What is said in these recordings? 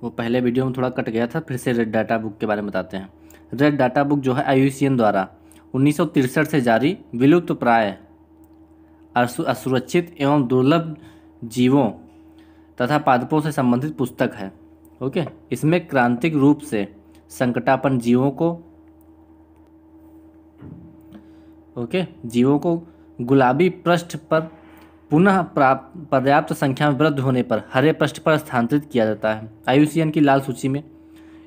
वो पहले वीडियो में थोड़ा कट गया था, फिर से रेड डाटा बुक के बारे में बताते हैं। रेड डाटा बुक जो है IUCN द्वारा 1963 से जारी विलुप्त प्राय असुरक्षित एवं दुर्लभ जीवों तथा पादपों से संबंधित पुस्तक है। ओके, इसमें क्रांतिक रूप से संकटापन्न जीवों को गुलाबी पृष्ठ पर पुनः पर्याप्त संख्या में वृद्धि होने पर हरे पृष्ठ पर स्थानांतरित किया जाता है। IUCN की लाल सूची में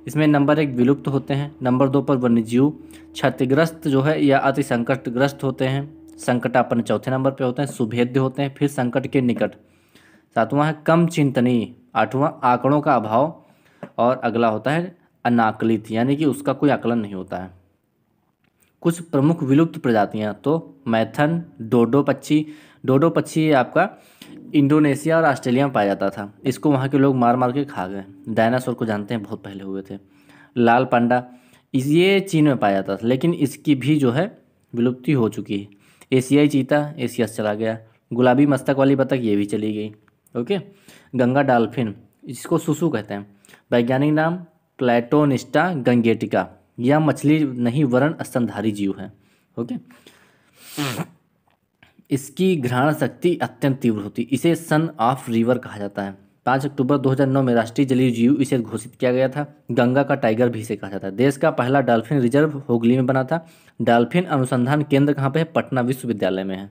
इसमें नंबर 1 विलुप्त होते हैं, नंबर 2 पर वन्यजीव क्षतिग्रस्त जो है या अति संकटग्रस्त होते हैं, संकटापन्न चौथे नंबर पे होते हैं, सुभेद्य होते हैं, फिर संकट के निकट, सातवां है कम चिंतनीय, आठवां आंकड़ों का अभाव, और अगला होता है अनाकलित, यानी कि उसका कोई आकलन नहीं होता है। कुछ प्रमुख विलुप्त प्रजातियां तो मैथन, डोडो पक्षी आपका इंडोनेशिया और ऑस्ट्रेलिया में पाया जाता था। इसको वहाँ के लोग मार मार के खा गए। डायनासोर को जानते हैं, बहुत पहले हुए थे। लाल पांडा ये चीन में पाया जाता था, लेकिन इसकी भी जो है विलुप्ति हो चुकी है। एशियाई चीता एशिया से चला गया। गुलाबी मस्तक वाली बतख ये भी चली गई। ओके, गंगा डॉल्फिन, इसको सुसु कहते हैं। वैज्ञानिक नाम प्लेटोनिस्टा गंगेटिका। यह मछली नहीं वरन स्तनधारी जीव है। ओके, इसकी घ्राण शक्ति अत्यंत तीव्र होती, इसे सन ऑफ रिवर कहा जाता है। 5 अक्टूबर 2009 में राष्ट्रीय जलीय जीव इसे घोषित किया गया था। गंगा का टाइगर भी इसे कहा जाता है। देश का पहला डॉल्फिन रिजर्व हुगली में बना था। डॉल्फिन अनुसंधान केंद्र कहाँ पे है? पटना विश्वविद्यालय में है।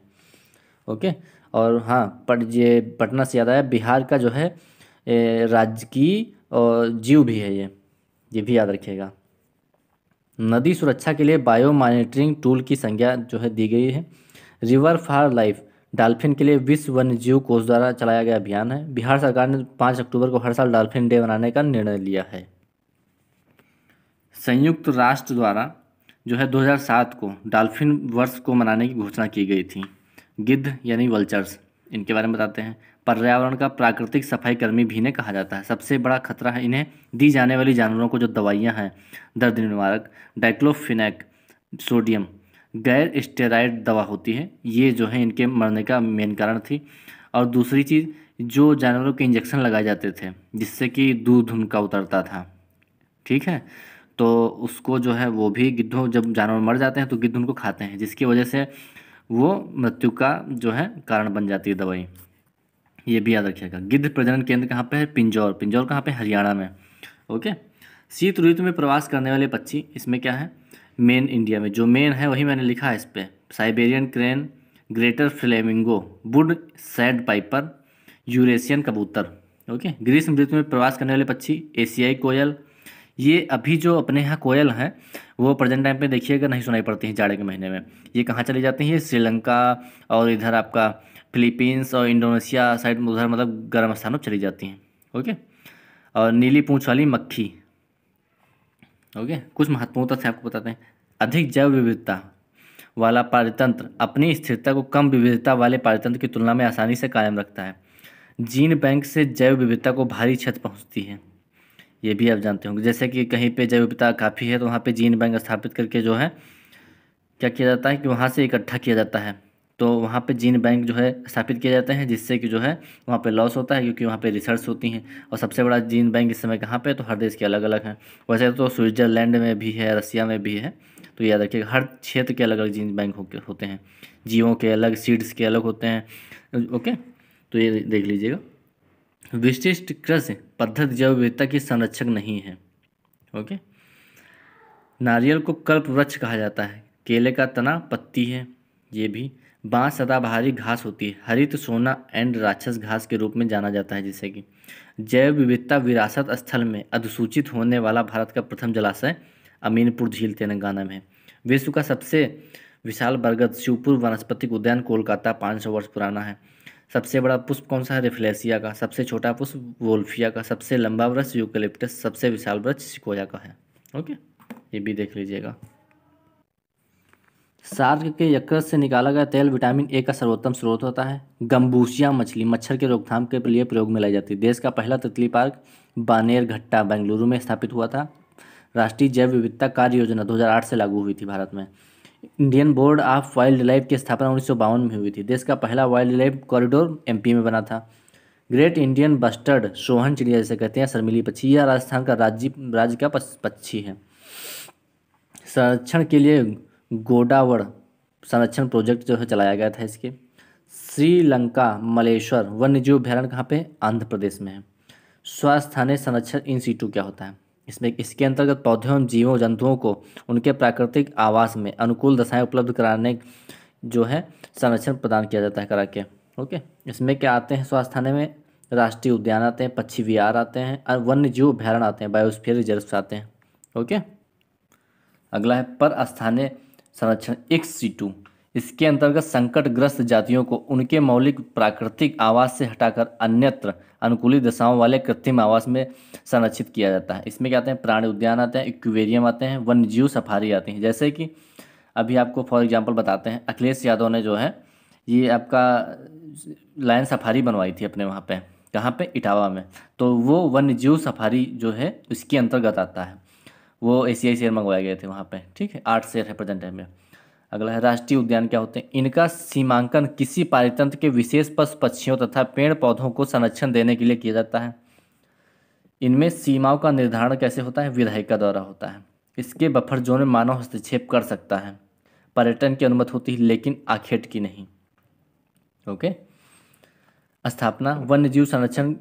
ओके, और हाँ, ये पटना से याद आया, बिहार का जो है राजकीय और जीव भी है ये भी याद रखिएगा। नदी सुरक्षा के लिए बायो मॉनिटरिंग टूल की संज्ञा जो है दी गई है। रिवर फॉर लाइफ डॉल्फिन के लिए विश्व वन्यजीव कोष द्वारा चलाया गया अभियान है। बिहार सरकार ने 5 अक्टूबर को हर साल डॉल्फिन डे मनाने का निर्णय लिया है। संयुक्त राष्ट्र द्वारा जो है 2007 को डॉल्फिन वर्ष को मनाने की घोषणा की गई थी। गिद्ध यानी वल्चर्स, इनके बारे में बताते हैं। पर्यावरण का प्राकृतिक सफाई कर्मी भी इन्हें कहा जाता है। सबसे बड़ा खतरा है इन्हें दी जाने वाली जानवरों को जो दवाइयाँ हैं दर्द निवारक, डाइक्लोफिनेक सोडियम गैर स्टेरॉइड दवा होती है, ये जो है इनके मरने का मेन कारण थी। और दूसरी चीज़, जो जानवरों के इंजेक्शन लगाए जाते थे जिससे कि दूध उनका उतरता था, ठीक है, तो उसको जो है वो भी गिद्धों, जब जानवर मर जाते हैं तो गिद्ध उनको खाते हैं, जिसकी वजह से वो मृत्यु का जो है कारण बन जाती है दवाई। ये भी याद रखिएगा। गिद्ध प्रजनन केंद्र कहाँ पे है? पिंजौर कहाँ पे? हरियाणा में। ओके, शीत ऋतु में प्रवास करने वाले पक्षी, इसमें क्या है? मेन इंडिया में जो मेन है वही मैंने लिखा है इस पर। Siberian crane, greater flamingo, would sad Piper, Eurasian कबूतर। ओके, ग्रीष्म ऋतु में प्रवास करने वाले पक्षी एशियाई कोयल। ये अभी जो अपने यहाँ कोयल हैं वो प्रेजेंट टाइम पे देखिएगा नहीं सुनाई पड़ती हैं जाड़े के महीने में। ये कहाँ चली जाती हैं? श्रीलंका और इधर आपका फिलीपींस और इंडोनेशिया साइड में, उधर मतलब गर्म स्थानों पर चली जाती हैं। ओके, और नीली पूँछ वाली मक्खी। ओके, कुछ महत्वपूर्ण तथ्य आपको बताते हैं। अधिक जैव विविधता वाला पारितंत्र अपनी स्थिरता को कम विविधता वाले पारितंत्र की तुलना में आसानी से कायम रखता है। जीन बैंक से जैव विविधता को भारी क्षति पहुंचती है, ये भी आप जानते होंगे। जैसे कि कहीं पे जैव विविधता काफ़ी है तो वहाँ पे जीन बैंक स्थापित करके जो है क्या किया जाता है कि वहाँ से इकट्ठा किया जाता है, तो वहाँ पे जीन बैंक जो है स्थापित किए जाते हैं, जिससे कि जो है वहाँ पे लॉस होता है क्योंकि वहाँ पे रिसर्च होती हैं। और सबसे बड़ा जीन बैंक इस समय कहाँ पे? तो हर देश के अलग अलग हैं। वैसे तो स्विट्जरलैंड में भी है, रसिया में भी है, तो याद रखिएगा हर क्षेत्र के अलग अलग जीन बैंक होते हैं। जीवों के अलग, सीड्स के अलग होते हैं। ओके, तो ये देख लीजिएगा। विशिष्ट कृषि पद्धति जैव विविधता की संरक्षक नहीं है। ओके, नारियल को कल्प वृक्ष कहा जाता है। केले का तना पत्ती है। ये भी बांस सदाबहारी घास होती है। हरित सोना एंड राक्षस घास के रूप में जाना जाता है। जिससे कि जैव विविधता विरासत स्थल में अधिसूचित होने वाला भारत का प्रथम जलाशय अमीनपुर झील तेलंगाना में है। विश्व का सबसे विशाल बरगद शिवपुर वनस्पतिक उद्यान कोलकाता 500 वर्ष पुराना है। सबसे बड़ा पुष्प कौन सा है? रेफ्लेसिया का। सबसे छोटा पुष्प वोल्फिया का। सबसे लंबा वृक्ष यूकेलिप्टस। सबसे विशाल वृक्ष सिकोया का है। ओके, ये भी देख लीजिएगा। शार्क के यकृत से निकाला गया तेल विटामिन ए का सर्वोत्तम स्रोत होता है। गम्बूसिया मछली मच्छर के रोकथाम के लिए प्रयोग में लाई जाती है। देश का पहला तितली पार्क बानेरघट्टा बेंगलुरु में स्थापित हुआ था। राष्ट्रीय जैव विविधता कार्य योजना 2008 से लागू हुई थी भारत में। Indian board of wild life की स्थापना 1952 में हुई थी। देश का पहला वाइल्ड लाइफ कॉरिडोर MP में बना था। ग्रेट इंडियन बस्टर्ड सोहन चिड़िया जिसे कहते हैं, शर्मीली पक्षी, यह राजस्थान का राज्य का पक्षी है। संरक्षण के लिए गोडावड़ संरक्षण प्रोजेक्ट जो है चलाया गया था इसके। श्रीलंका मलेश्वर वन्यजीव अभयारण्य कहाँ पे, आंध्र प्रदेश में है। स्वस्थानीय संरक्षण इन सीटू क्या होता है, इसमें इसके अंतर्गत पौधों एवं जीवों जंतुओं को उनके प्राकृतिक आवास में अनुकूल दशाएं उपलब्ध कराने जो है संरक्षण प्रदान किया जाता है करा के। ओके, इसमें क्या आते हैं स्वास्थ्य में, राष्ट्रीय उद्यान आते हैं, पक्षी विहार आते हैं और वन्य जीव अभ्यारण्य आते हैं, बायोस्फीयर रिजर्व आते हैं। ओके, अगला है पर स्थानीय संरक्षण XC2। इसके अंतर्गत संकटग्रस्त जातियों को उनके मौलिक प्राकृतिक आवास से हटाकर अन्यत्र अनुकूलित दशाओं वाले कृत्रिम आवास में संरक्षित किया जाता है। इसमें क्या आते हैं, प्राणी उद्यान आते हैं, एक्वेरियम आते हैं, वन्य जीव सफारी आती हैं। जैसे कि अभी आपको फॉर एग्जांपल बताते हैं, अखिलेश यादव ने जो है ये आपका लायन सफारी बनवाई थी अपने वहाँ पे, कहाँ पे, इटावा में। तो वो वन्य जीव सफारी जो है इसके अंतर्गत आता है। वो एशियाई शेर मंगवाए गए थे वहाँ पे, ठीक है, 8 शेर है प्रेजेंट टाइम में। अगला है राष्ट्रीय उद्यान क्या होते हैं, इनका सीमांकन किसी पारितंत्र के विशेष पशु पक्षियों तथा पेड़ पौधों को संरक्षण देने के लिए किया जाता है। इनमें सीमाओं का निर्धारण कैसे होता है, विधायिका का द्वारा होता है। इसके बफर जोन में मानव हस्तक्षेप कर सकता है, पर्यटन की अनुमति होती है लेकिन आखेट की नहीं। ओके, स्थापना वन्यजीव संरक्षण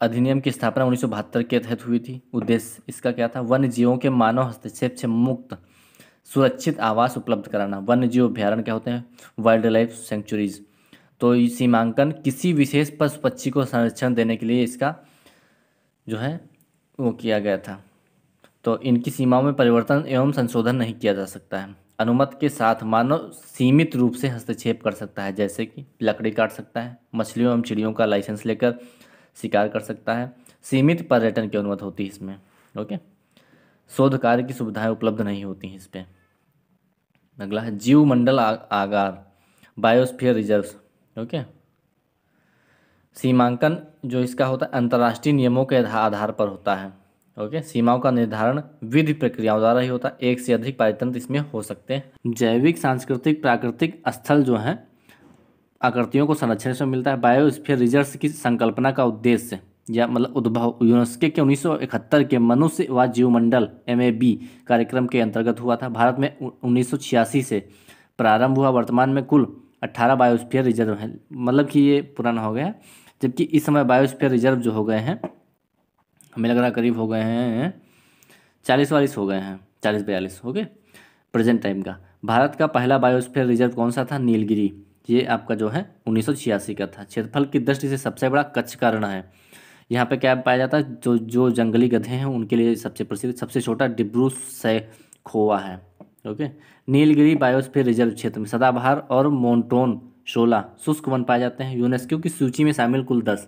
अधिनियम की स्थापना 1972 के तहत हुई थी। उद्देश्य इसका क्या था, वन्य जीवों के मानव हस्तक्षेप से मुक्त सुरक्षित आवास उपलब्ध कराना। वन्य जीव अभ्यारण्य क्या होते हैं, वाइल्ड लाइफ सेंचुरीज। तो ये सीमांकन किसी विशेष पशु पक्षी को संरक्षण देने के लिए इसका जो है वो किया गया था। तो इनकी सीमाओं में परिवर्तन एवं संशोधन नहीं किया जा सकता है। अनुमति के साथ मानव सीमित रूप से हस्तक्षेप कर सकता है, जैसे कि लकड़ी काट सकता है, मछलियों एवं चिड़ियों का लाइसेंस लेकर शिकार कर सकता है। सीमित पर्यटन की अनुमति होती है इसमें। ओके, शोध कार्य की सुविधाएं उपलब्ध नहीं होती हैं इस पर। अगला है जीव मंडल आगार बायोस्फीयर रिजर्व। ओके, सीमांकन जो इसका होता है अंतर्राष्ट्रीय नियमों के आधार पर होता है। ओके, सीमाओं का निर्धारण विधि प्रक्रियाओं द्वारा ही होता है। एक से अधिक पारितंत्र इसमें हो सकते हैं। जैविक सांस्कृतिक प्राकृतिक स्थल जो है आकृतियों को संरक्षण से मिलता है। बायोस्फीयर रिजर्व की संकल्पना का उद्देश्य या मतलब उद्भव यूनेस्को के 1971 के मनुष्य व जीवमंडल MAB कार्यक्रम के अंतर्गत हुआ था। भारत में 1986 से प्रारंभ हुआ। वर्तमान में कुल 18 बायोस्फीयर रिजर्व हैं, मतलब कि ये पुराना हो गया, जबकि इस समय बायोस्फीयर रिजर्व जो हो गए हैं हमें लग रहा करीब हो गए हैं 40-42 हो गए हैं, 40-42 हो गए प्रेजेंट टाइम का। भारत का पहला बायोस्फीयर रिजर्व कौन सा था, नीलगिरी। ये आपका जो है 1986 का था। क्षेत्रफल की दृष्टि से सबसे बड़ा कच्छ का रण है। यहाँ पे क्या पाया जाता है, जो जंगली गधे हैं उनके लिए सबसे प्रसिद्ध। सबसे छोटा डिब्रू सैखोवा है। ओके, नीलगिरी बायोस्फीयर रिजर्व क्षेत्र में सदाबहार और मोन्टोन 16 शुष्क वन पाए जाते हैं। यूनेस्को की सूची में शामिल कुल 10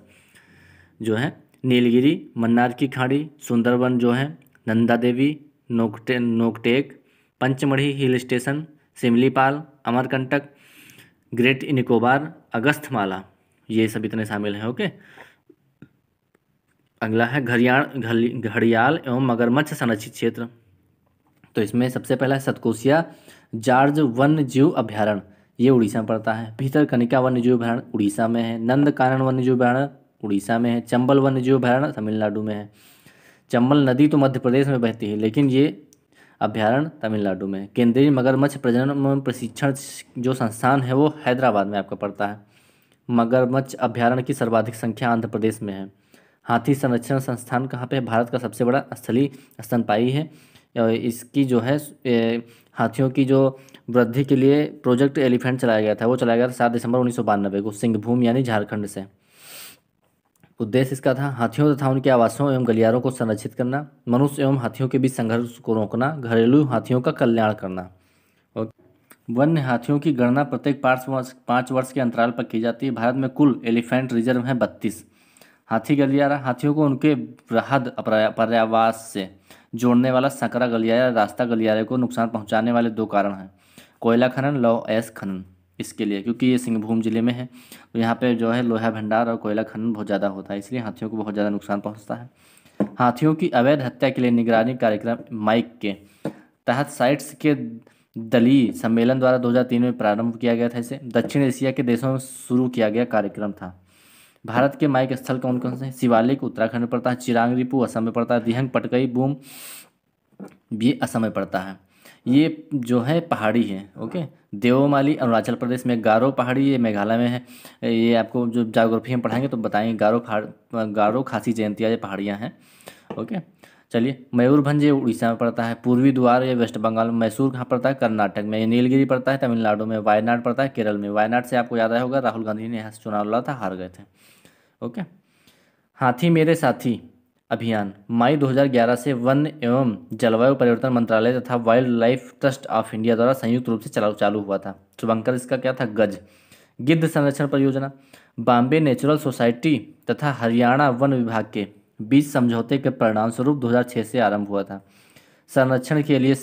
जो है नीलगिरी, मन्नार की खाड़ी, सुंदरवन जो है, Nanda Devi, Nokrek, Pachmarhi hill station, Simlipal, Amarkantak, great Nicobar, Agasthyamala, ये सब इतने शामिल हैं। ओके, अगला है घड़ियाल एवं मगरमच्छ संरक्षित क्षेत्र। तो इसमें सबसे पहला है सतकोसिया जार्ज वन्य जीव अभ्यारण्य, ये उड़ीसा में पड़ता है। भीतरकनिका वन्य जीव अभ्यारण्य उड़ीसा में है। नंदकानन वन्य जीव अभ्यारण्य उड़ीसा में है। चंबल वन्य जीव अभ्यारण्य तमिलनाडु में है। चंबल नदी तो मध्य प्रदेश में बहती है, लेकिन ये अभ्यारण्य तमिलनाडु में है। केंद्रीय मगरमच्छ प्रजनन एवं प्रशिक्षण जो संस्थान है वो हैदराबाद में आपका पड़ता है। मगरमच्छ अभ्यारण्य की सर्वाधिक संख्या आंध्र प्रदेश में है। हाथी संरक्षण संस्थान कहाँ पे है, भारत का सबसे बड़ा स्थलीय स्तनपायी है। इसकी जो है हाथियों की जो वृद्धि के लिए प्रोजेक्ट एलिफेंट चलाया गया था, वो चलाया गया था 7 दिसंबर 1992 को सिंहभूम यानी झारखंड से। उद्देश्य इसका था हाथियों तथा उनके आवासों एवं गलियारों को संरक्षित करना, मनुष्य एवं हाथियों के बीच संघर्ष को रोकना, घरेलू हाथियों का कल्याण करना। वन्य हाथियों की गणना प्रत्येक 5 वर्ष के अंतराल पर की जाती है। भारत में कुल एलिफेंट रिजर्व हैं 32। हाथी गलियारा हाथियों को उनके बृहद पर्यावास से जोड़ने वाला संकरा गलियारा रास्ता गलियारे को नुकसान पहुंचाने वाले 2 कारण हैं, कोयला खनन, लौह अयस्क खनन। इसके लिए क्योंकि ये सिंहभूम जिले में है, तो यहाँ पे जो है लोहा भंडार और कोयला खनन बहुत ज़्यादा होता है, इसलिए हाथियों को बहुत ज़्यादा नुकसान पहुँचता है। हाथियों की अवैध हत्या के लिए निगरानी कार्यक्रम माइक के तहत साइट्स के दलीय सम्मेलन द्वारा 2003 में प्रारंभ किया गया था। इसे दक्षिण एशिया के देशों में शुरू किया गया कार्यक्रम था। भारत के माइक स्थल कौन कौन से हैं? शिवालिक उत्तराखंड में पड़ता है, चिरांग रिपु असम में पड़ता है, दिहंग पटकई बूम ये असम में पड़ता है। ये जो है पहाड़ी है। ओके, देओमाली अरुणाचल प्रदेश में, गारो पहाड़ी ये मेघालय में है। ये आपको जो ज्योग्राफी हम पढ़ाएंगे तो बताएंगे, गारो खासी जयंतिया ये पहाड़ियाँ हैं। ओके, चलिए, मयूरभंज ये उड़ीसा में पड़ता है, पूर्वी द्वार ये वेस्ट बंगाल में, मैसूर कहाँ पड़ता है? कर्नाटक में, ये नीलगिरी पड़ता है तमिलनाडु में, वायनाड पड़ता है केरल में। वायनाड से आपको याद आया होगा राहुल गांधी ने यहाँ से चुनाव लड़ा था, हार गए थे। ओके, हाथी मेरे साथी अभियान मई 2011 से वन एवं जलवायु परिवर्तन मंत्रालय तथा wild life trust of India द्वारा संयुक्त रूप से चालू हुआ था। शुभंकर इसका क्या था? गज। गिद्ध संरक्षण परियोजना बॉम्बे नेचुरल सोसाइटी तथा हरियाणा वन विभाग के बीच समझौते के परिणाम स्वरूप 2006 से आरंभ हुआ था। संरक्षण के लिए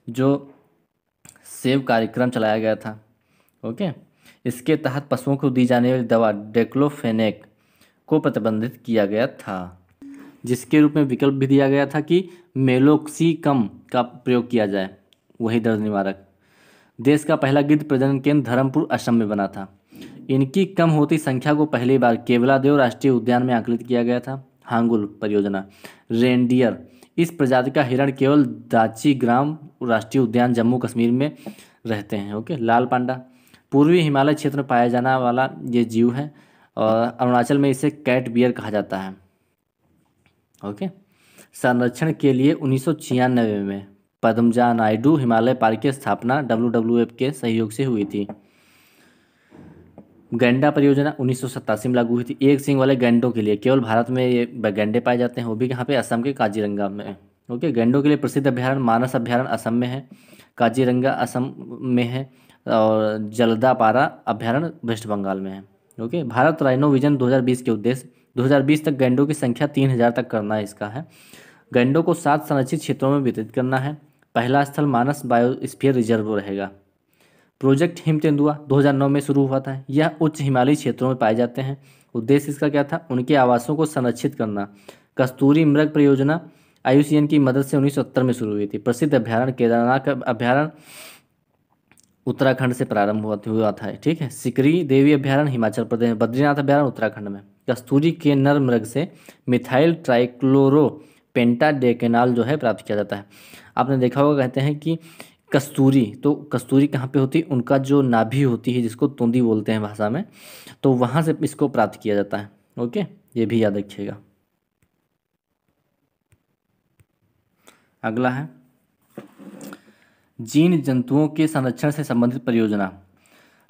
जो सेव कार्यक्रम चलाया गया था। ओके, इसके तहत पशुओं को दी जाने वाली दवा डेक्लोफेनेक को प्रतिबंधित किया गया था, जिसके रूप में विकल्प भी दिया गया था कि मेलोक्सिकम का प्रयोग किया जाए, वही दर्द निवारक। देश का पहला गिद्ध प्रजनन केंद्र धर्मपुर असम में बना था। इनकी कम होती संख्या को पहली बार केवलादेव राष्ट्रीय उद्यान में आकलित किया गया था। हांगुल परियोजना रेनडियर इस प्रजाति का हिरण केवल दाची ग्राम राष्ट्रीय उद्यान जम्मू कश्मीर में रहते हैं। ओके, लाल पांडा पूर्वी हिमालय क्षेत्र में पाया जाने वाला ये जीव है और अरुणाचल में इसे कैट बियर कहा जाता है। ओके, संरक्षण के लिए 1996 में पद्मजा नायडू हिमालय पार्क की स्थापना WWF के सहयोग से हुई थी। गैंडा परियोजना 1987 में लागू हुई थी। एक सींग वाले गैंडों के लिए केवल भारत में ये गैंडे पाए जाते हैं, वो भी कहाँ पे? असम के काजीरंगा में। ओके, गैंडों के लिए प्रसिद्ध अभ्यारण्य मानस अभ्यारण्य असम में है, काजीरंगा असम में है और जलदापारा अभ्यारण्य वेस्ट बंगाल में है। ओके, भारत राइनो विजन 2020 के उद्देश्य 2020 तक गैंडों की संख्या 3000 तक करना है इसका है। गैंडों को 7 संरक्षित क्षेत्रों में वितरित करना है। पहला स्थल मानस बायोस्फीयर रिजर्व रहेगा। प्रोजेक्ट हिम तेंदुआ 2009 में शुरू हुआ था। यह उच्च हिमालयी क्षेत्रों में पाए जाते हैं। उद्देश्य इसका क्या था? उनके आवासों को संरक्षित करना। कस्तूरी मृग परियोजना IUCN की मदद से 1970 में शुरू हुई थी। प्रसिद्ध अभ्यारण्य केदारनाथ अभ्यारण्य उत्तराखंड से प्रारंभ हुआ था। ठीक है, सिकरी देवी अभ्यारण्य हिमाचल प्रदेश में, बद्रीनाथ अभ्यारण्य उत्तराखंड में। कस्तूरी के नर मृग से मिथाइल ट्राइक्लोरो पेंटाडेकेनाल जो है प्राप्त किया जाता है। आपने देखा होगा, कहते हैं कि कस्तूरी, तो कस्तूरी कहाँ पे होती है? उनका जो नाभि होती है जिसको तोंदी बोलते हैं भाषा में, तो वहाँ से इसको प्राप्त किया जाता है। ओके, ये भी याद रखिएगा। अगला है जीन जंतुओं के संरक्षण से संबंधित परियोजना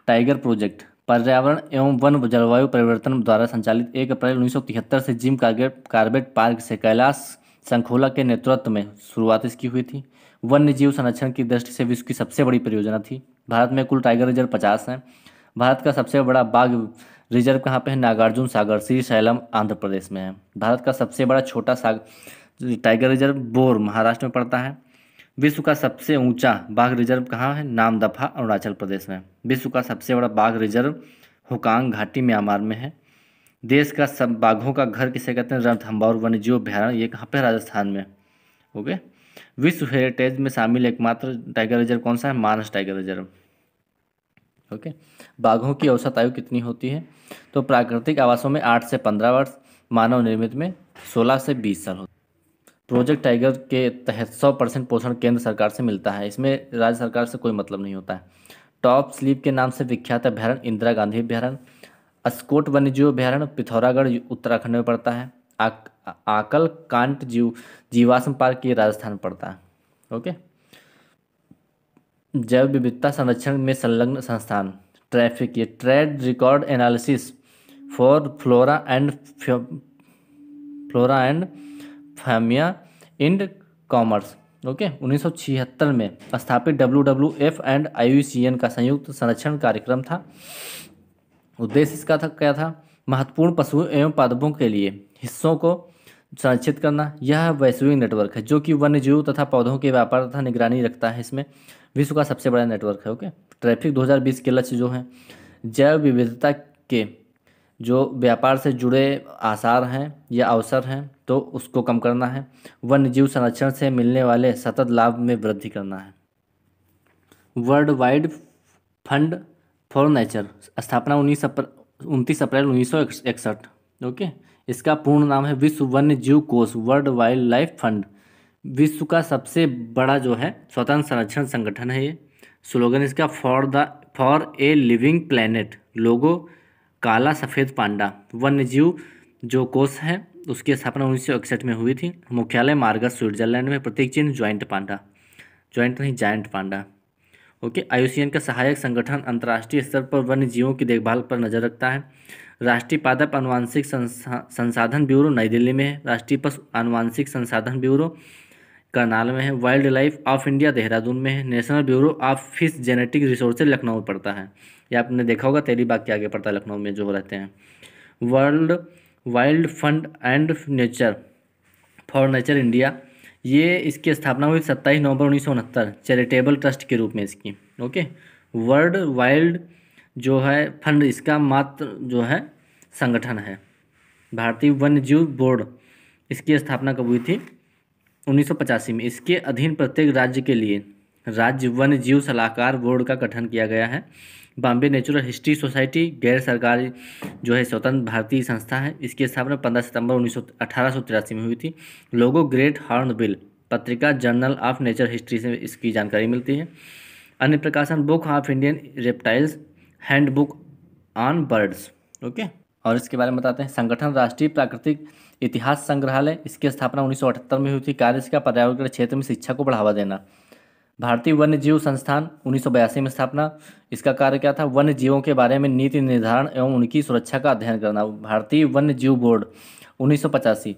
टाइगर प्रोजेक्ट पर्यावरण एवं वन जलवायु परिवर्तन द्वारा संचालित 1 अप्रैल 1973 से जिम कार्बेट पार्क से कैलाश संखोला के नेतृत्व में शुरुआत इसकी हुई थी। वन्य जीव संरक्षण की दृष्टि से विश्व की सबसे बड़ी परियोजना थी। भारत में कुल टाइगर रिजर्व 50 हैं। भारत का सबसे बड़ा बाघ रिजर्व कहाँ पे है? नागार्जुन सागर श्रीशैलम आंध्र प्रदेश में है। भारत का सबसे बड़ा छोटा टाइगर रिजर्व बोर महाराष्ट्र में पड़ता है। विश्व का सबसे ऊंचा बाघ रिजर्व कहाँ है? नामदफा अरुणाचल प्रदेश में। विश्व का सबसे बड़ा बाघ रिजर्व हुकांग घाटी म्यांमार में है। देश का सब बाघों का घर किसे कहते हैं? रणथंभौर वन्यजीव अभ्यारण्य, ये कहाँ पे? राजस्थान में। ओके, विश्व हेरिटेज में शामिल एकमात्र टाइगर रिजर्व कौन सा है? मानस टाइगर रिजर्व। ओके, बाघों की औसत आयु कितनी होती है? तो प्राकृतिक आवासों में 8 से 15 वर्ष, मानव निर्मित में 16 से 20 साल होते। प्रोजेक्ट टाइगर के तहत 100% पोषण केंद्र सरकार से मिलता है। इसमें राज्य सरकार से कोई मतलब नहीं होता है। टॉप स्लीप के नाम से विख्यात अभ्यारण्य इंदिरा गांधी अभ्यारण्य। अस्कोट वन्यजीव अभ्यारण्य पिथौरागढ़ उत्तराखंड में पड़ता है। आकल कांट जीवाश्म पार्क ये राजस्थान में पड़ता है। ओके, जैव विविधता संरक्षण में संलग्न संस्थान ट्रैफिक, ये trade record analysis for flora and fauna in commerce. Okay, 1976 में स्थापित WWF एंड IUCN का संयुक्त संरक्षण कार्यक्रम था। उद्देश्य इसका क्या था? महत्वपूर्ण पशुओं एवं पादपों के लिए हिस्सों को संरक्षित करना। यह वैश्विक नेटवर्क है जो कि वन्यजीव तथा पौधों के व्यापार तथा निगरानी रखता है। इसमें विश्व का सबसे बड़ा नेटवर्क है। ओके, ट्रैफिक 2020 के लक्ष्य जो हैं जैव विविधता के जो व्यापार से जुड़े आसार हैं या अवसर हैं तो उसको कम करना है। वन्यजीव संरक्षण से मिलने वाले सतत लाभ में वृद्धि करना है। World wide fund for nature स्थापना 29 अप्रैल 1961। ओके, इसका पूर्ण नाम है विश्व वन्य जीव कोष, वर्ल्ड वाइल्ड लाइफ फंड। विश्व का सबसे बड़ा जो है स्वतंत्र संरक्षण संगठन है ये। स्लोगन इसका फॉर ए लिविंग प्लेनेट। लोगो काला सफ़ेद पांडा। वन्य जीव जो कोष है उसकी स्थापना 1961 में हुई थी। मुख्यालय मार्गस, स्विट्जरलैंड में। प्रतीक चिन्ह ज्वाइंट पांडा, ज्वाइंट नहीं जायंट पांडा। ओके, आईयूसीएन का सहायक संगठन अंतर्राष्ट्रीय स्तर पर वन्य जीवों की देखभाल पर नजर रखता है। राष्ट्रीय पादप आनुवांशिक संसाधन ब्यूरो नई दिल्ली में है। राष्ट्रीय पशु आनुवांशिक संसाधन ब्यूरो करनाल में है। Wild life of India Dehradun में है। National bureau of fish genetic resources Lucknow में पड़ता है। ये आपने देखा होगा, तेरी बाग के आगे पड़ता है, लखनऊ में जो रहते हैं। World wild fund and nature for nature India, ये इसकी स्थापना हुई 27 नवंबर 1969 चैरिटेबल ट्रस्ट के रूप में इसकी। ओके, वर्ल्ड वाइल्ड जो है फंड इसका मात्र जो है संगठन है। भारतीय वन्य जीव बोर्ड, इसकी स्थापना कब हुई थी? 1985 में। इसके अधीन प्रत्येक राज्य के लिए राज्य वन्य जीव सलाहकार बोर्ड का गठन किया गया है। बॉम्बे नेचुरल हिस्ट्री सोसाइटी गैर सरकारी जो है स्वतंत्र भारतीय संस्था है। इसकी स्थापना 15 सितंबर 1883 में हुई थी। लोगो ग्रेट हॉर्न बिल, पत्रिका जर्नल ऑफ नेचर हिस्ट्री से इसकी जानकारी मिलती है। अन्य प्रकाशन book of Indian reptiles, handbook on birds. Okay, और इसके बारे में बताते हैं। संगठन राष्ट्रीय प्राकृतिक इतिहास संग्रहालय, इसकी स्थापना 1978 में हुई थी। कार्य इसका पर्यावरण के क्षेत्र में शिक्षा को बढ़ावा देना। भारतीय वन्य जीव संस्थान 1982 में स्थापना, इसका कार्य क्या था? वन्य जीवों के बारे में नीति निर्धारण एवं उनकी सुरक्षा का अध्ययन करना। भारतीय वन्य जीव बोर्ड 1985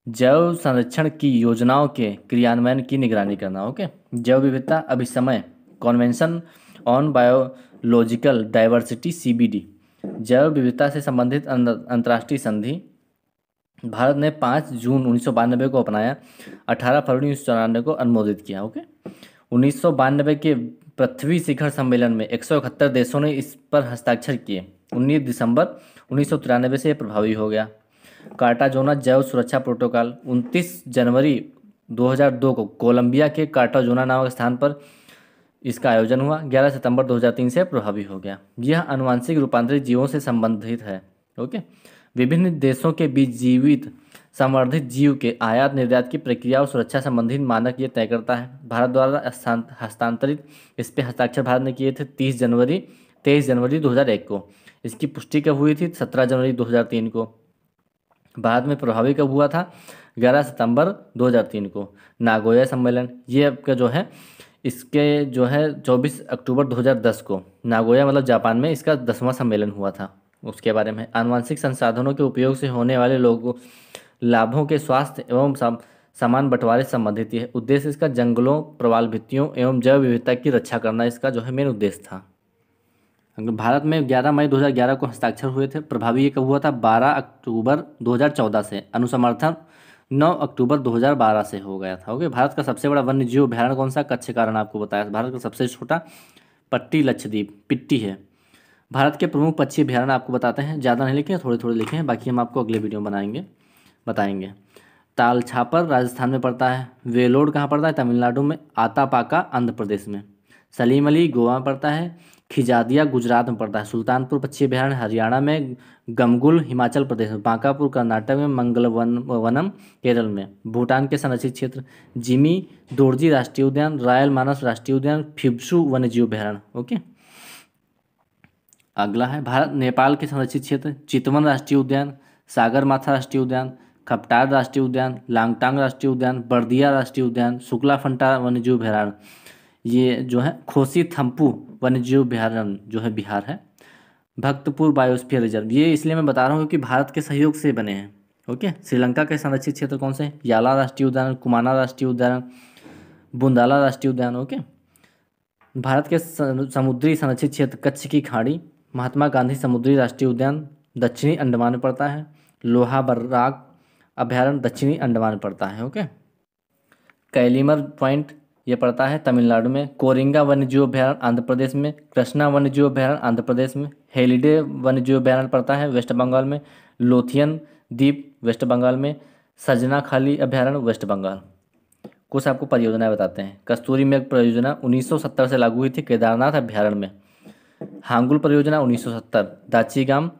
जैव संरक्षण की योजनाओं के क्रियान्वयन की निगरानी करना। ओके, जैव विविधता अभिसमय convention on biological diversity CBD, जैव विविधता से संबंधित अंतर्राष्ट्रीय संधि भारत ने 5 जून 1992 को अपनाया, 18 फरवरी 1994 को अनुमोदित किया। ओके, 1992 के पृथ्वी शिखर सम्मेलन में 171 देशों ने इस पर हस्ताक्षर किए। 19 दिसंबर 1993 से यह प्रभावी हो गया। कार्टाजोना जैव सुरक्षा प्रोटोकॉल 29 जनवरी 2002 को कोलंबिया के कार्टाजोना नामक स्थान पर इसका आयोजन हुआ। 11 सितंबर 2003 से प्रभावी हो गया। यह आनुवांशिक रूपांतरित जीवों से संबंधित है। ओके, विभिन्न देशों के बीच जीवित संवर्धित जीव के आयात निर्यात की प्रक्रिया और सुरक्षा संबंधित मानक ये तय करता है। भारत द्वारा हस्तांतरित इस पे हस्ताक्षर भारत ने किए थे 23 जनवरी 2001 को। इसकी पुष्टि कब हुई थी? 17 जनवरी 2003 को। भारत में प्रभावी कब हुआ था? 11 सितंबर 2003 को। नागोया सम्मेलन, ये आपका जो है इसके जो है 24 अक्टूबर 2010 को नागोया मतलब जापान में इसका 10वां सम्मेलन हुआ था। उसके बारे में आनुवंशिक संसाधनों के उपयोग से होने वाले लोगों लाभों के स्वास्थ्य एवं समान बंटवारे से संबंधित है। उद्देश्य इसका जंगलों, प्रवाल भित्तियों एवं जैव विविधता की रक्षा करना इसका जो है मेन उद्देश्य था। भारत में 11 मई 2011 को हस्ताक्षर हुए थे। प्रभावी ये कब हुआ था? 12 अक्टूबर 2014 से। अनुसमर्थन 9 अक्टूबर 2012 से हो गया था। ओके, भारत का सबसे बड़ा वन्य जीव अभ्यारण्य कौन सा? कच्छ कारण आपको बताया। भारत का सबसे छोटा पट्टी लक्षद्वीप पिट्टी है। भारत के प्रमुख पक्षी अभ्यारण्य आपको बताते हैं, ज़्यादा नहीं लिखे, थोड़े थोड़े लिखे हैं, बाकी हम आपको अगले वीडियो में बताएंगे। तालछापर राजस्थान में पड़ता है। वेलोड कहाँ पड़ता है? तमिलनाडु में। आतापाका आंध्र प्रदेश में। सलीम अली गोवा में पड़ता है। खिजादिया गुजरात में पड़ता है। सुल्तानपुर पक्षी अभ्यारण्य हरियाणा में। गमगुल हिमाचल प्रदेश में। बांकापुर कर्नाटक में। मंगलवनम केरल में। भूटान के संरक्षित क्षेत्र जिमी दोरजी राष्ट्रीय उद्यान, रायल मानस राष्ट्रीय उद्यान, फिब्सू वन्यजीव अभ्यारण्य। ओके, अगला है भारत नेपाल के संरक्षित क्षेत्र चितवन राष्ट्रीय उद्यान, सागरमाथा राष्ट्रीय उद्यान, खपटार राष्ट्रीय उद्यान, लांगटांग राष्ट्रीय उद्यान, बर्दिया राष्ट्रीय उद्यान, शुक्ला फंटा वन्यजीव अभ्यारण्य। ये जो है खोसी थम्पू वन्यजीव अभ्यारण्य जो है बिहार है। भक्तपुर बायोस्फीयर रिजर्व, ये इसलिए मैं बता रहा हूँ कि भारत के सहयोग से बने हैं। ओके, श्रीलंका के संरक्षित क्षेत्र कौन से हैं? याला राष्ट्रीय उद्यान, कुमाना राष्ट्रीय उद्यान, बुंदाला राष्ट्रीय उद्यान। ओके, भारत के समुद्री संरक्षित क्षेत्र कच्छ की खाड़ी, महात्मा गांधी समुद्री राष्ट्रीय उद्यान दक्षिणी अंडमान में पड़ता है। लोहा बर्राक अभ्यारण्य दक्षिणी अंडमान में पड़ता है। ओके, कैलीमर पॉइंट ये पड़ता है तमिलनाडु में। कोरिंगा वन्यजीव अभ्यारण्य आंध्र प्रदेश में। कृष्णा वन्यजीव अभ्यारण्य आंध्र प्रदेश में। हेलिडे वन्यजीव अभ्यारण्य पड़ता है वेस्ट बंगाल में। लोथियन द्वीप वेस्ट बंगाल में। सजना खाली अभ्यारण्य वेस्ट बंगाल। कुछ आपको परियोजनाएं बताते हैं। कस्तूरी मेघ परियोजना 1970 से लागू हुई थी केदारनाथ अभ्यारण्य में। हांगुल परियोजना 1970। दाचीगाम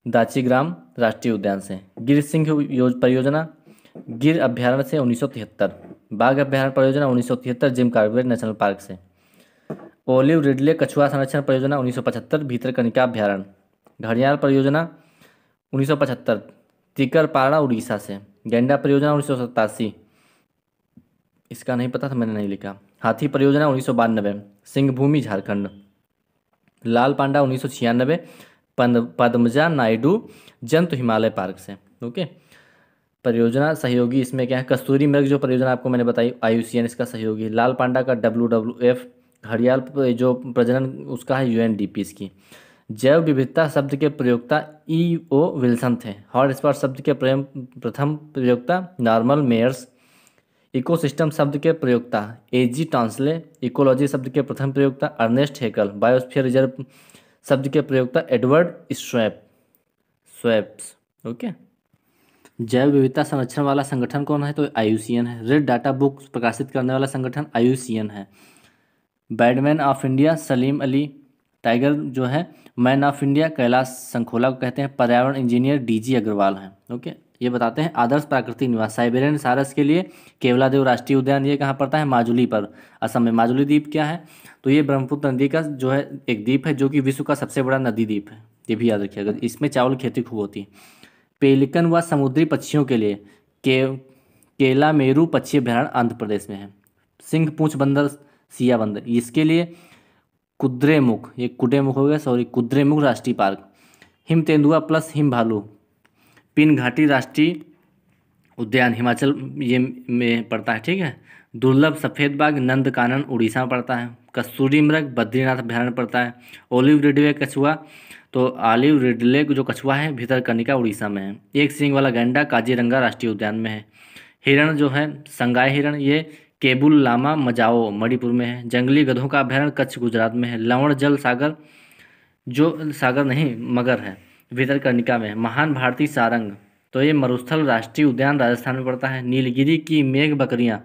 दाचीग्राम राष्ट्रीय उद्यान से। गिर सिंह परियोजना गिर अभ्यारण्य से 1973। बाघ अभ्यारण्य परियोजना 1973 जिम कॉर्बेट नेशनल पार्क से। ओलिव रिडले कछुआ संरक्षण परियोजना 1975 भीतरकनिका अभ्यारण्य। घड़ियाल परियोजना 1975 तिकरपाड़ा उड़ीसा से। गैंडा परियोजना 1987, इसका नहीं पता था, मैंने नहीं लिखा। हाथी परियोजना 1992 सिंहभूमि झारखंड। लाल पांडा 1996 पद्मजा नायडू जंतु हिमालय पार्क से। ओके, परियोजना सहयोगी इसमें क्या है, कस्तूरी मृग जो परियोजना आपको मैंने बताई IUCN इसका सहयोगी। लाल पांडा का WWF। घड़ियाल जो प्रजनन उसका है UNDP इसकी। जैव विविधता शब्द के प्रयोक्ता E.O. विल्सन थे। हॉटस्पॉट शब्द के प्रथम प्रयोक्ता नॉर्मन मेयर्स। इकोसिस्टम शब्द के प्रयोक्ता A.G. टॉन्सले। इकोलॉजी शब्द के प्रथम प्रयोक्ता अर्नेस्ट हेकल। बायोस्फीयर रिजर्व शब्द के प्रयोक्ता एडवर्ड स्वेप्स। ओके, जैव विविधता संरक्षण वाला संगठन कौन है, तो IUCN है। रेड डाटा बुक प्रकाशित करने वाला संगठन IUCN है। Badman of India Salim Ali. Tiger जो है मैन ऑफ इंडिया कैलाश संखोला को कहते हैं। पर्यावरण इंजीनियर DG अग्रवाल हैं। ओके, ये बताते हैं आदर्श प्राकृतिक निवास साइबेरियन सारस के लिए केवलादेव राष्ट्रीय उद्यान ये कहाँ पड़ता है, माजुली पर, असम में। माजुली द्वीप क्या है, तो ये ब्रह्मपुत्र नदी का जो है एक द्वीप है जो कि विश्व का सबसे बड़ा नदी द्वीप है, ये भी याद रखिएगा। इसमें चावल खेती खूब होती है। पेलिकन व समुद्री पक्षियों के लिए केलामेरू पक्षी अभ्यारण्य आंध्र प्रदेश में है। सिंह पूंछ बंदर सिया बंदर, इसके लिए कुद्रेमुख, ये कुडेमुख हो गया सॉरी, कुद्रेमुख राष्ट्रीय पार्क। हिम तेंदुआ प्लस हिम भालू पिन घाटी राष्ट्रीय उद्यान हिमाचल ये में पड़ता है, ठीक है। दुर्लभ सफ़ेद बाघ नंदकानन उड़ीसा में पड़ता है। कस्तूरी मृग बद्रीनाथ अभ्यारण्य पड़ता है। ओलिव रिडले कछुआ, तो ऑलिव रिडले जो कछुआ है भितरकनिका उड़ीसा में है। एक सींग वाला गैंडा काजीरंगा राष्ट्रीय उद्यान में है। हिरण जो है संगाई हिरण, ये केबुल लामा मजाओ मणिपुर में है। जंगली गधों का अभ्यारण्य कच्छ गुजरात में है। लवण जल सागर जो सागर नहीं मगर है भितरकनिका में है। महान भारतीय सारंग, तो ये मरुस्थल राष्ट्रीय उद्यान राजस्थान में पड़ता है। नीलगिरी की मेघ बकरियां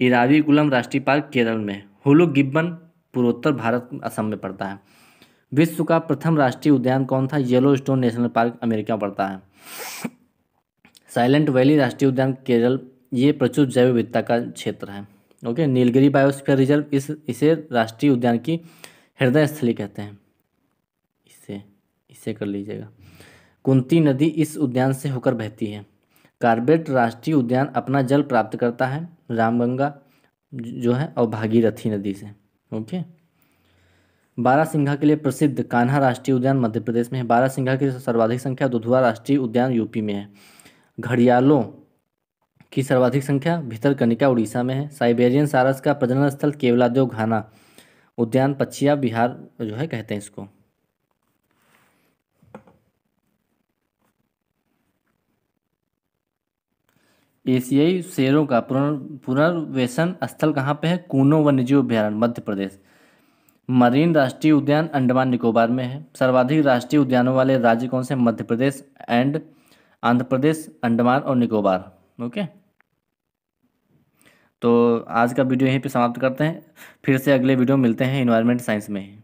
इराविकुलम राष्ट्रीय पार्क केरल में। हुलु गिब्बन पूर्वोत्तर भारत असम में पड़ता है। विश्व का प्रथम राष्ट्रीय उद्यान कौन था, येलोस्टोन नेशनल पार्क अमेरिका में पड़ता है। साइलेंट वैली राष्ट्रीय उद्यान केरल, ये प्रचुर जैव विविधता का क्षेत्र है। ओके, नीलगिरी बायोस्फीयर रिजर्व इसे राष्ट्रीय उद्यान की हृदय स्थली कहते हैं। इसे कर लीजिएगा। कुंती नदी इस उद्यान से होकर बहती है। कॉर्बेट राष्ट्रीय उद्यान अपना जल प्राप्त करता है रामगंगा जो है और भागीरथी नदी से। ओके, बारहसिंघा के लिए प्रसिद्ध कान्हा राष्ट्रीय उद्यान मध्य प्रदेश में है। बारहसिंघा की सर्वाधिक संख्या दुधवा राष्ट्रीय उद्यान यूपी में है। घड़ियालों की सर्वाधिक संख्या भितरकनिका उड़ीसा में है। साइबेरियन सारस का प्रजनन स्थल केवलादेव घाना उद्यान पछिया बिहार जो है कहते हैं इसको। एशियाई शेरों का पुनर्वेशन स्थल कहाँ पे है, कूनो वन्यजीव अभ्यारण्य मध्य प्रदेश। मरीन राष्ट्रीय उद्यान अंडमान निकोबार में है। सर्वाधिक राष्ट्रीय उद्यानों वाले राज्य कौन से, मध्य प्रदेश एंड आंध्र प्रदेश, अंडमान और निकोबार। ओके, तो आज का वीडियो यहीं पे समाप्त करते हैं। फिर से अगले वीडियो मिलते हैं इन्वायरमेंट साइंस में।